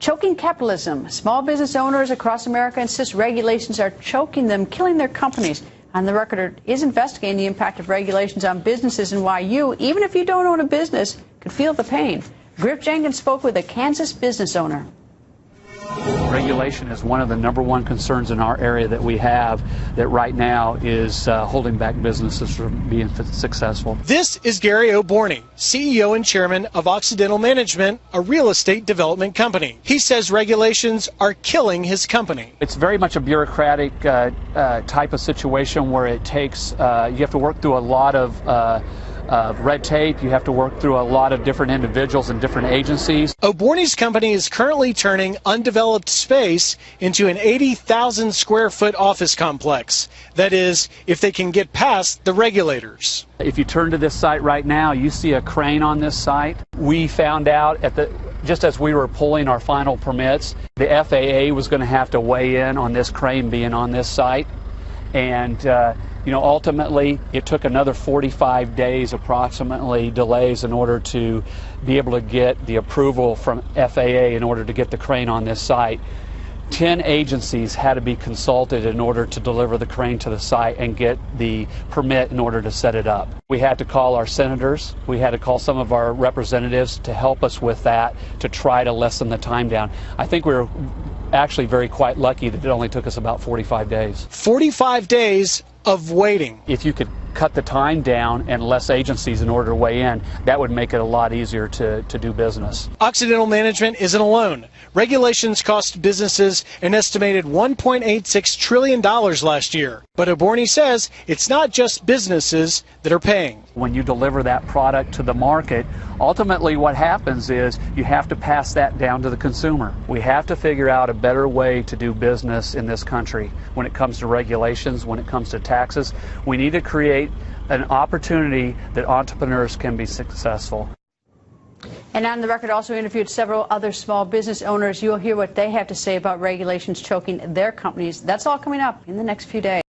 Choking capitalism. Small business owners across America insist regulations are choking them, killing their companies. On the record is investigating the impact of regulations on businesses and why you, even if you don't own a business, could feel the pain. Griff Jenkins spoke with a Kansas business owner. Regulation is one of the #1 concerns in our area that we have that right now is holding back businesses from being successful. This is Gary O'Borney, CEO and chairman of Occidental Management, a real estate development company. He says regulations are killing his company. It's very much a bureaucratic type of situation where it takes, you have to work through a lot of red tape. You have to work through a lot of different individuals and different agencies. O'Borney's company is currently turning undeveloped space into an 80,000 square foot office complex. That is, if they can get past the regulators. If you turn to this site right now, you see a crane on this site. We found out just as we were pulling our final permits, the FAA was going to have to weigh in on this crane being on this site. And ultimately, it took another 45 days approximately delays in order to be able to get the approval from FAA in order to get the crane on this site. 10 agencies had to be consulted in order to deliver the crane to the site and get the permit in order to set it up. We had to call our senators, we had to call some of our representatives to help us with that, to try to lessen the time down. I think we were actually quite lucky that it only took us about 45 days. 45 days of waiting. If you could cut the time down and less agencies in order to weigh in, that would make it a lot easier to do business. Occidental Management isn't alone. Regulations cost businesses an estimated $1.86 trillion last year. But O'Borney says it's not just businesses that are paying. When you deliver that product to the market, ultimately what happens is you have to pass that down to the consumer. We have to figure out a better way to do business in this country when it comes to regulations, when it comes to taxes. We need to create an opportunity that entrepreneurs can be successful. And on the record also interviewed several other small business owners. You'll hear what they have to say about regulations choking their companies. That's all coming up in the next few days.